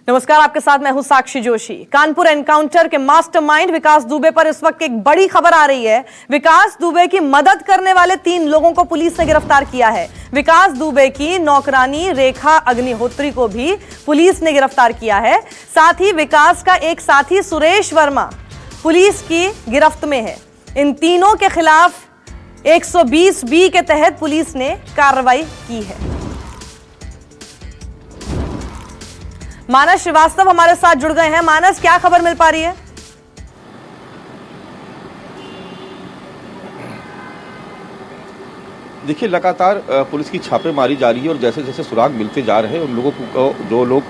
नमस्कार, आपके साथ मैं हूं साक्षी जोशी। कानपुर एनकाउंटर के मास्टरमाइंड विकास दुबे पर इस वक्त एक बड़ी खबर आ रही है। विकास दुबे की मदद करने वाले 3 लोगों को पुलिस ने गिरफ्तार किया है। विकास दुबे की नौकरानी रेखा अग्निहोत्री को भी पुलिस ने गिरफ्तार किया है। साथ ही विकास का एक साथी सुरेश वर्मा पुलिस की गिरफ्त में है। इन तीनों के खिलाफ 120B के तहत पुलिस ने कार्रवाई की है। मानस श्रीवास्तव हमारे साथ जुड़ गए हैं। मानस, क्या खबर मिल पा रही है? देखिए, लगातार पुलिस की छापेमारी जारी है और जैसे जैसे सुराग मिलते जा रहे हैं उन लोगों को, जो लोग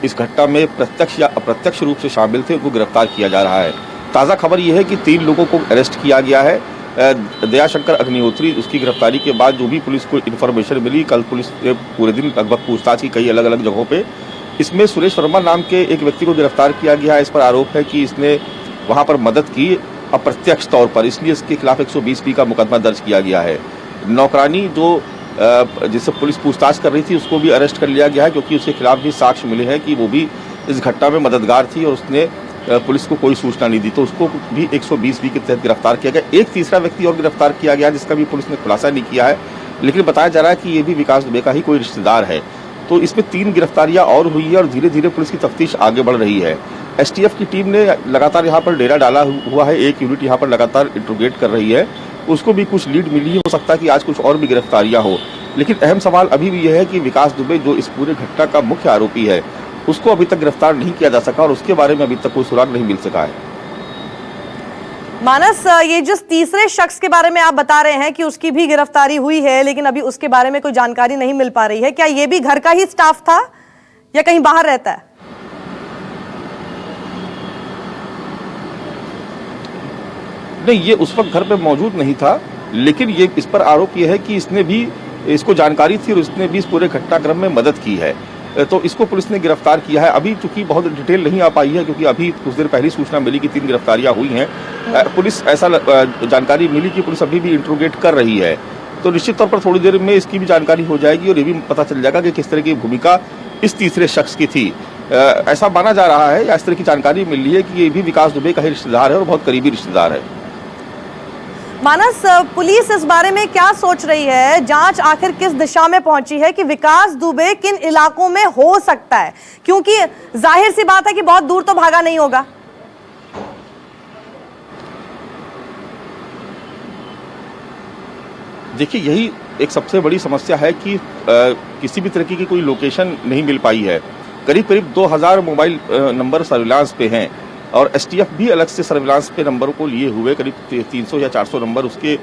इस घटना में प्रत्यक्ष या अप्रत्यक्ष रूप से शामिल थे, उनको गिरफ्तार किया जा रहा है। ताज़ा खबर यह है कि 3 लोगों को अरेस्ट किया गया है। दयाशंकर अग्निहोत्री, उसकी गिरफ्तारी के बाद जो भी पुलिस को इन्फॉर्मेशन मिली, कल पुलिस ने पूरे दिन लगभग पूछताछ की कई अलग अलग जगहों पे। इसमें सुरेश वर्मा नाम के एक व्यक्ति को गिरफ्तार किया गया है। इस पर आरोप है कि इसने वहां पर मदद की अप्रत्यक्ष तौर पर, इसलिए इसके खिलाफ 120B का मुकदमा दर्ज किया गया है। नौकरानी जो जिससे पुलिस पूछताछ कर रही थी, उसको भी अरेस्ट कर लिया गया है, क्योंकि उसके खिलाफ भी साक्ष्य मिले हैं कि वो भी इस घटना में मददगार थी और उसने पुलिस को कोई सूचना नहीं दी, तो उसको भी 120B के तहत गिरफ्तार किया गया। एक तीसरा व्यक्ति और गिरफ्तार किया गया, जिसका भी पुलिस ने खुलासा नहीं किया है, लेकिन बताया जा रहा है कि ये भी विकास दुबे का ही कोई रिश्तेदार है। तो इसमें 3 गिरफ्तारियां और हुई है और धीरे धीरे पुलिस की तफ्तीश आगे बढ़ रही है। STF की टीम ने लगातार यहाँ पर डेरा डाला हुआ है। एक यूनिट यहाँ पर लगातार इंट्रोगेट कर रही है। उसको भी कुछ लीड मिली है, हो सकता है कि आज कुछ और भी गिरफ्तारियां हो। लेकिन अहम सवाल अभी भी यह है कि विकास दुबे, जो इस पूरे घटना का मुख्य आरोपी है, उसको अभी तक गिरफ्तार नहीं किया जा सका और उसके बारे में अभी तक कोई सुराग नहीं मिल सका है। मानस, ये जिस तीसरे शख्स के बारे में आप बता रहे हैं कि उसकी भी गिरफ्तारी हुई है, लेकिन अभी उसके बारे में कोई जानकारी नहीं मिल पा रही है, क्या ये भी घर का ही स्टाफ था या कहीं बाहर रहता है? नहीं, ये उस वक्त घर पे मौजूद नहीं था, लेकिन ये इस पर आरोप ये है कि इसको जानकारी थी और इसने भी इस पूरे घटनाक्रम में मदद की है, तो इसको पुलिस ने गिरफ्तार किया है। अभी चूंकि बहुत डिटेल नहीं आ पाई है, क्योंकि अभी कुछ देर पहले सूचना मिली कि 3 गिरफ्तारियां हुई हैं। पुलिस ऐसा जानकारी मिली कि पुलिस अभी भी इंट्रोगेट कर रही है, तो निश्चित तौर पर थोड़ी देर में इसकी भी जानकारी हो जाएगी और ये भी पता चल जाएगा कि किस तरह की भूमिका इस तीसरे शख्स की थी। ऐसा माना जा रहा है या इस तरह की जानकारी मिल रही है कि ये भी विकास दुबे का ही रिश्तेदार है और बहुत करीबी रिश्तेदार है। मानस, पुलिस इस बारे में क्या सोच रही है? जांच आखिर किस दिशा में पहुंची है कि विकास दुबे किन इलाकों में हो सकता है? क्योंकि जाहिर सी बात है कि बहुत दूर तो भागा नहीं होगा। देखिए, यही एक सबसे बड़ी समस्या है कि किसी भी तरह की कोई लोकेशन नहीं मिल पाई है। करीब करीब 2000 मोबाइल नंबर सर्विलांस पे हैं और STF भी अलग से सर्विलांस पे नंबरों को लिए हुए करीब 300 या 400 नंबर उसके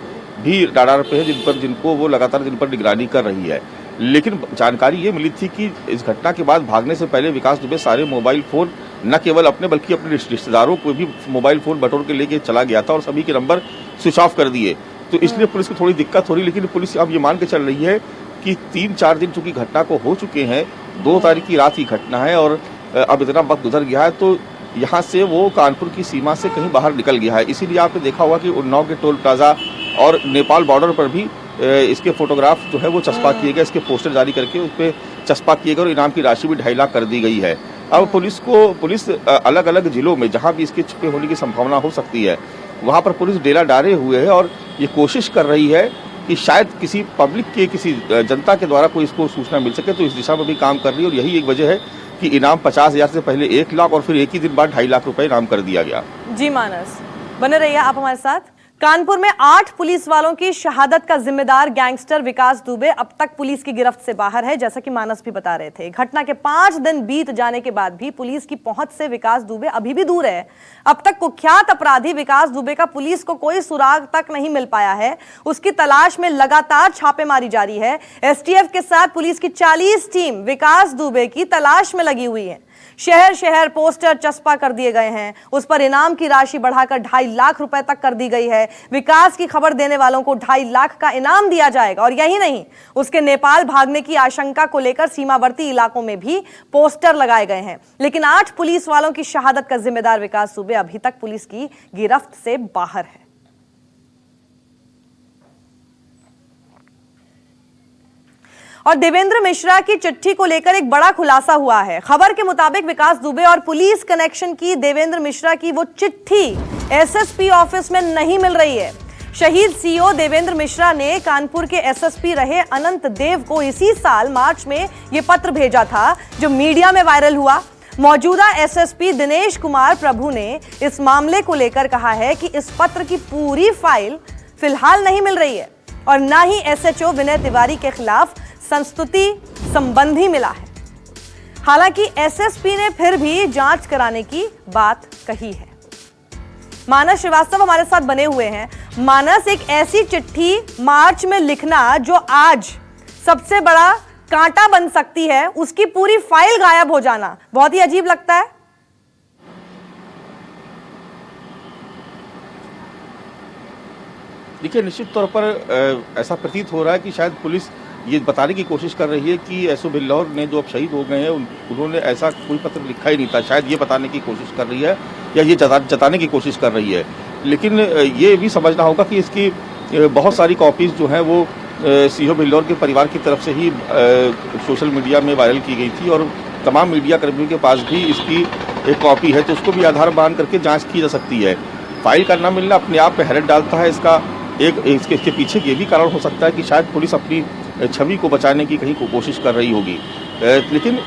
भी रडार पे है, जिनको वो लगातार जिन पर निगरानी कर रही है। लेकिन जानकारी ये मिली थी कि इस घटना के बाद भागने से पहले विकास दुबे सारे मोबाइल फोन न केवल अपने बल्कि अपने रिश्तेदारों को भी मोबाइल फोन बटोर के लेके चला गया था और सभी के नंबर स्विच ऑफ कर दिए। तो इसलिए पुलिस को थोड़ी दिक्कत हो रही, लेकिन पुलिस अब ये मान के चल रही है कि 3-4 दिन चूंकि घटना को हो चुके हैं, 2 तारीख की रात की घटना है और अब इतना वक्त गुजर गया है, तो यहाँ से वो कानपुर की सीमा से कहीं बाहर निकल गया है। इसीलिए आपने देखा होगा कि उन्नाव के टोल प्लाजा और नेपाल बॉर्डर पर भी इसके फोटोग्राफ जो है वो चस्पा किए गए, इसके पोस्टर जारी करके उस पर चस्पा किए गए और इनाम की राशि भी 2.5 लाख कर दी गई है। अब पुलिस अलग अलग जिलों में जहाँ भी इसके छुपे होने की संभावना हो सकती है, वहाँ पर पुलिस डेरा डाले हुए है और ये कोशिश कर रही है कि शायद किसी पब्लिक के, किसी जनता के द्वारा कोई इसको सूचना मिल सके, तो इस दिशा में भी काम कर रही है। और यही एक वजह है कि इनाम 50,000 से पहले 1 लाख और फिर एक ही दिन बाद 2.5 लाख रुपए इनाम कर दिया गया। जी मानस, बने रहिए आप हमारे साथ। कानपुर में 8 पुलिस वालों की शहादत का जिम्मेदार गैंगस्टर विकास दुबे अब तक पुलिस की गिरफ्त से बाहर है, जैसा कि मानस भी बता रहे थे। घटना के 5 दिन बीत जाने के बाद भी पुलिस की पहुंच से विकास दुबे अभी भी दूर है। अब तक कुख्यात अपराधी विकास दुबे का पुलिस को कोई सुराग तक नहीं मिल पाया है। उसकी तलाश में लगातार छापेमारी जारी है। STF के साथ पुलिस की 40 टीम विकास दुबे की तलाश में लगी हुई है। शहर शहर पोस्टर चस्पा कर दिए गए हैं। उस पर इनाम की राशि बढ़ाकर 2.5 लाख रुपए तक कर दी गई है। विकास की खबर देने वालों को 2.5 लाख का इनाम दिया जाएगा। और यही नहीं, उसके नेपाल भागने की आशंका को लेकर सीमावर्ती इलाकों में भी पोस्टर लगाए गए हैं। लेकिन 8 पुलिस वालों की शहादत का जिम्मेदार विकास दुबे अभी तक पुलिस की गिरफ्त से बाहर है। और देवेंद्र मिश्रा की चिट्ठी को लेकर एक बड़ा खुलासा हुआ है। खबर के मुताबिक विकास दुबे और पुलिस कनेक्शन की देवेंद्र मिश्रा की वो चिट्ठी एसएसपी ऑफिस में नहीं मिल रही है। शहीद सीओ देवेंद्र मिश्रा ने कानपुर के एसएसपी रहे अनंत देव को इसी साल मार्च में यह पत्र भेजा था, जो मीडिया में वायरल हुआ। मौजूदा एसएसपी दिनेश कुमार प्रभु ने इस मामले को लेकर कहा है कि इस पत्र की पूरी फाइल फिलहाल नहीं मिल रही है और न ही एसएचओ विनय तिवारी के खिलाफ संस्तुति संबंधी मिला है। हालांकि एसएसपी ने फिर भी जांच कराने की बात कही है। मानस श्रीवास्तव हमारे साथ बने हुए हैं। मानस, एक ऐसी चिट्ठी मार्च में लिखना जो आज सबसे बड़ा कांटा बन सकती है, उसकी पूरी फाइल गायब हो जाना बहुत ही अजीब लगता है। देखिए, निश्चित तौर पर ऐसा प्रतीत हो रहा है कि शायद पुलिस ये बताने की कोशिश कर रही है कि एसओ बिल्लौर ने जो अब शहीद हो गए हैं उन्होंने ऐसा कोई पत्र लिखा ही नहीं था। शायद ये बताने की कोशिश कर रही है या ये जताने की कोशिश कर रही है। लेकिन ये भी समझना होगा कि इसकी बहुत सारी कॉपीज़ जो हैं वो सीओ बिल्लौर के परिवार की तरफ से ही सोशल मीडिया में वायरल की गई थी और तमाम मीडिया कर्मियों के पास भी इसकी एक कॉपी है, तो उसको भी आधार मान करके जाँच की जा सकती है। फाइल का न मिलना अपने आप में हैरत डालता है। इसके पीछे ये भी कारण हो सकता है कि शायद पुलिस अपनी छवि को बचाने की कहीं कोशिश कर रही होगी। लेकिन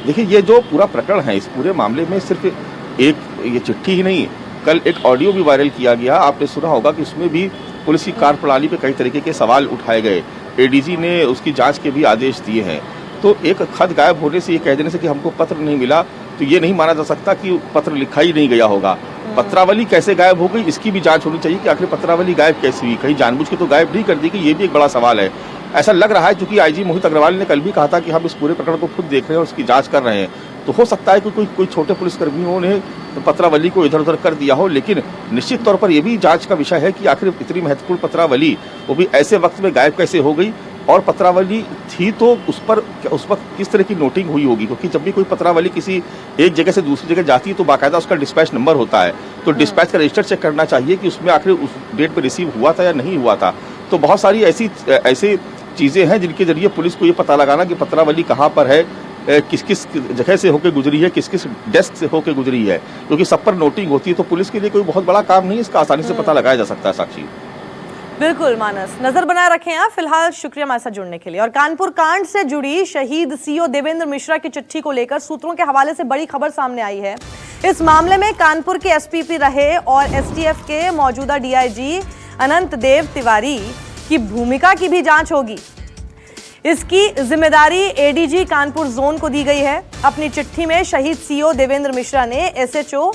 देखिए, ये जो पूरा प्रकरण है, इस पूरे मामले में सिर्फ एक ये चिट्ठी ही नहीं, कल एक ऑडियो भी वायरल किया गया। आपने सुना होगा कि उसमें भी पुलिस की कार्यप्रणाली पे कई तरीके के सवाल उठाए गए। एडीजी ने उसकी जांच के भी आदेश दिए हैं। तो एक खत गायब होने से, ये कह देने से कि हमको पत्र नहीं मिला, तो ये नहीं माना जा सकता कि पत्र लिखा ही नहीं गया होगा। पत्रावली कैसे गायब हो गई, इसकी भी जांच होनी चाहिए कि आखिर पत्रावली गायब कैसे हुई। कहीं जानबूझ के तो गायब नहीं कर दी कि ये भी एक बड़ा सवाल है। ऐसा लग रहा है, क्योंकि आईजी मोहित अग्रवाल ने कल भी कहा था कि हम इस पूरे प्रकरण को खुद देख रहे हैं और उसकी जांच कर रहे हैं। तो हो सकता है कि कोई छोटे पुलिसकर्मियों ने पत्रावली को इधर उधर कर दिया हो। लेकिन निश्चित तौर पर यह भी जांच का विषय है कि आखिर इतनी महत्वपूर्ण पत्रावली वो भी ऐसे वक्त में गायब कैसे हो गई, और पत्रावली थी तो उस वक्त किस तरह की नोटिंग हुई होगी। क्योंकि जब भी कोई पत्रावली किसी एक जगह से दूसरी जगह जाती है तो बाकायदा उसका डिस्पैच नंबर होता है, तो डिस्पैच का रजिस्टर चेक करना चाहिए कि उसमें आखिर उस डेट पर रिसीव हुआ था या नहीं हुआ था। तो बहुत सारी ऐसी चीज़ें हैं जिनके जरिए पुलिस को ये पता लगाना कि पत्रावली कहाँ पर है, किस किस जगह से होकर गुजरी है, किस किस डेस्क से होकर गुजरी है, क्योंकि सब पर नोटिंग होती है। तो पुलिस के लिए कोई बहुत बड़ा काम नहीं, इसका आसानी से पता लगाया जा सकता है। साक्षी, बिल्कुल मानस, नजर बनाए रखें आप। फिलहाल शुक्रिया हमारे साथ जुड़ने के लिए। और कानपुर कांड से जुड़ी शहीद सीओ देवेंद्र मिश्रा की चिट्ठी को लेकर सूत्रों के हवाले से बड़ी खबर सामने आई है। इस मामले में कानपुर के एसपीपी रहे और एसटीएफ के मौजूदा डीआईजी अनंत देव तिवारी की भूमिका की भी जांच होगी। इसकी जिम्मेदारी एडीजी कानपुर जोन को दी गई है। अपनी चिट्ठी में शहीद सीओ देवेंद्र मिश्रा ने एसएचओ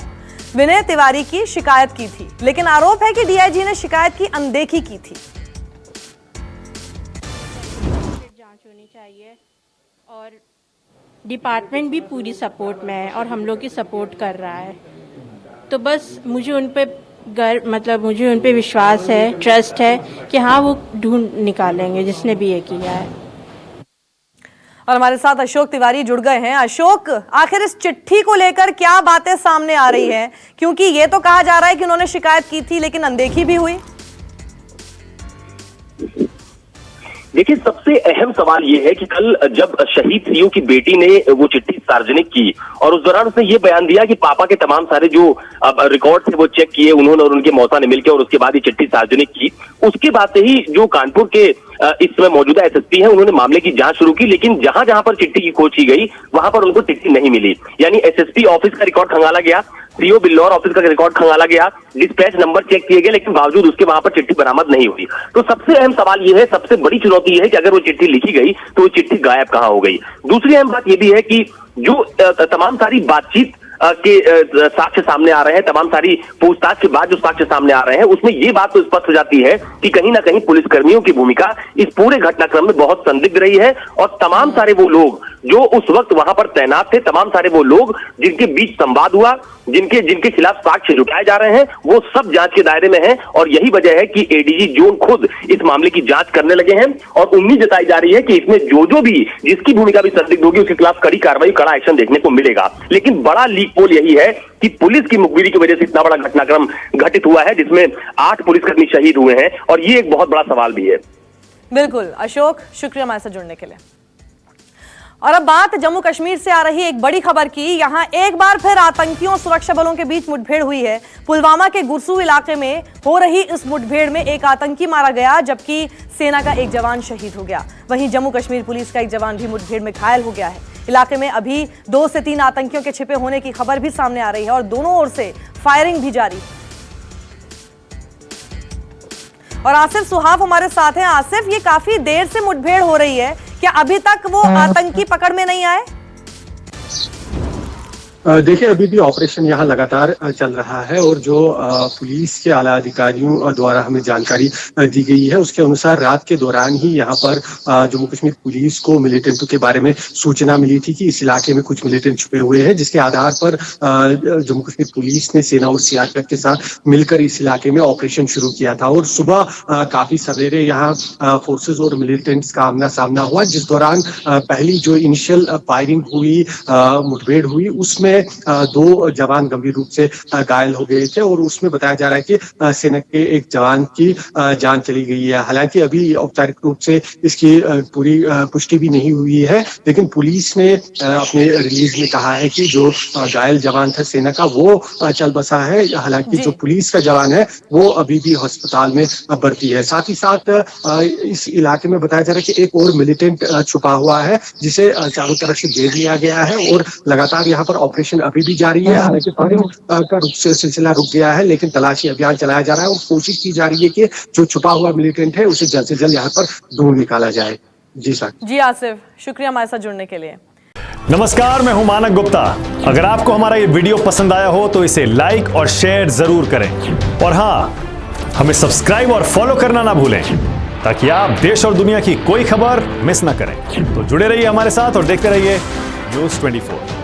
विनय तिवारी की शिकायत की थी, लेकिन आरोप है कि डीआईजी ने शिकायत की अनदेखी की थी। जांच होनी चाहिए और डिपार्टमेंट भी पूरी सपोर्ट में है और हम लोग की सपोर्ट कर रहा है। तो बस मुझे उन पे मुझे उन पे विश्वास है, ट्रस्ट है कि हाँ वो ढूंढ निकालेंगे जिसने भी ये किया है। और हमारे साथ अशोक तिवारी जुड़ गए हैं। अशोक, आखिर इस चिट्ठी को लेकर क्या बातें सामने आ रही हैं? क्योंकि ये तो कहा जा रहा है कि उन्होंने शिकायत की थी लेकिन अनदेखी भी हुई। देखिए, सबसे अहम सवाल ये है कि कल जब शहीद सीओ की बेटी ने वो चिट्ठी सार्वजनिक की और उस दौरान उसने ये बयान दिया कि पापा के तमाम सारे जो रिकॉर्ड थे वो चेक किए उन्होंने और उनके मौसा ने मिलकर, और उसके बाद ये चिट्ठी सार्वजनिक की। उसके बाद से ही जो कानपुर के इस समय मौजूदा एसएसपी हैं उन्होंने मामले की जांच शुरू की, लेकिन जहां जहां पर चिट्ठी की खोज की गई वहां पर उनको चिट्ठी नहीं मिली। यानी एसएसपी ऑफिस का रिकॉर्ड खंगाला गया, सीओ बिल्लौर ऑफिस का रिकॉर्ड खंगाला गया, डिस्पैच नंबर चेक किए गए, लेकिन बावजूद उसके वहां पर चिट्ठी बरामद नहीं हुई। तो सबसे अहम सवाल यह है, सबसे बड़ी चुनौती यह है कि अगर वो चिट्ठी लिखी गई तो वो चिट्ठी गायब कहां हो गई। दूसरी अहम बात यह भी है कि जो तमाम सारी बातचीत के साक्ष्य सामने आ रहे हैं, तमाम सारी पूछताछ के बाद जो साक्ष्य सामने आ रहे हैं, उसमें ये बात तो स्पष्ट हो जाती है कि कहीं ना कहीं पुलिसकर्मियों की भूमिका इस पूरे घटनाक्रम में बहुत संदिग्ध रही है। और तमाम सारे वो लोग जो उस वक्त वहां पर तैनात थे, तमाम सारे वो लोग जिनके बीच संवाद हुआ, जिनके खिलाफ साक्ष्य जुटाए जा रहे हैं, वो सब जांच के दायरे में हैं। और यही वजह है कि एडीजी जोन खुद इस मामले की जांच करने लगे हैं और उम्मीद जताई जा रही है कि इसमें जो भी जिसकी भूमिका भी संदिग्ध होगी उसके खिलाफ कड़ी कार्रवाई, कड़ा एक्शन देखने को मिलेगा। लेकिन बड़ा लीक पोल यही है कि पुलिस की मुखबिरी की वजह से इतना बड़ा घटनाक्रम घटित हुआ है जिसमें 8 पुलिसकर्मी शहीद हुए हैं, और ये एक बहुत बड़ा सवाल भी है। बिल्कुल अशोक, शुक्रिया हमारे साथ जुड़ने के लिए। और अब बात जम्मू कश्मीर से आ रही एक बड़ी खबर की। यहां एक बार फिर आतंकियों और सुरक्षा बलों के बीच मुठभेड़ हुई है। पुलवामा के गुरसू इलाके में हो रही इस मुठभेड़ में एक आतंकी मारा गया, जबकि सेना का एक जवान शहीद हो गया। वहीं जम्मू कश्मीर पुलिस का एक जवान भी मुठभेड़ में घायल हो गया है। इलाके में अभी 2 से 3 आतंकियों के छिपे होने की खबर भी सामने आ रही है और दोनों ओर से फायरिंग भी जारी है। और आसिफ सुहाव हमारे साथ हैं। आसिफ, ये काफी देर से मुठभेड़ हो रही है, क्या अभी तक वो आतंकी पकड़ में नहीं आए? देखिए, अभी भी ऑपरेशन यहाँ लगातार चल रहा है और जो पुलिस के आला अधिकारियों द्वारा हमें जानकारी दी गई है उसके अनुसार रात के दौरान ही यहाँ पर जम्मू कश्मीर पुलिस को मिलिटेंटों के बारे में सूचना मिली थी कि इस इलाके में कुछ मिलिटेंट छुपे हुए हैं, जिसके आधार पर जम्मू कश्मीर पुलिस ने सेना और सीआरपीएफ के साथ मिलकर इस इलाके में ऑपरेशन शुरू किया था। और सुबह काफी सवेरे यहाँ फोर्सेज और मिलिटेंट्स का आमना सामना हुआ, जिस दौरान पहली जो इनिशियल फायरिंग हुई, मुठभेड़ हुई, उसमें 2 जवान गंभीर रूप से घायल हो गए थे और उसमें बताया जा रहा है कि सेना के एक जवान की जान चली गई है। हालांकि अभी औपचारिक रूप से इसकी पूरी पुष्टि भी नहीं हुई है, लेकिन पुलिस ने अपने रिलीज में कहा है कि जो घायल जवान था सेना का वो चल बसा है। हालांकि जो पुलिस का जवान है वो अभी भी अस्पताल में भर्ती है। साथ ही साथ इस इलाके में बताया जा रहा है कि एक और मिलिटेंट छुपा हुआ है, जिसे चारों तरफ से घेर लिया गया है और लगातार यहाँ पर ऑपरेशन अभी भी जारी है। हालांकि फायरिंग का सिलसिला रुक गया है, लेकिन तलाशी अभियान चलाया जा रहा है और कोशिश की जा रही है कि जो छुपा हुआ मिलिटेंट है उसे जल्द से जल्द यहाँ पर ढूंढ निकाला जाए। जी सर। जी आसिफ, शुक्रिया हमारे साथ जुड़ने के लिए। नमस्कार, मैं हूं मानक गुप्ता। अगर आपको हमारा ये वीडियो पसंद आया हो तो इसे लाइक और शेयर जरूर करें और हाँ, हमें सब्सक्राइब और फॉलो करना ना भूलें ताकि आप देश और दुनिया की कोई खबर मिस ना करें। तो जुड़े रहिए हमारे साथ और देखते रहिए न्यूज़ 24।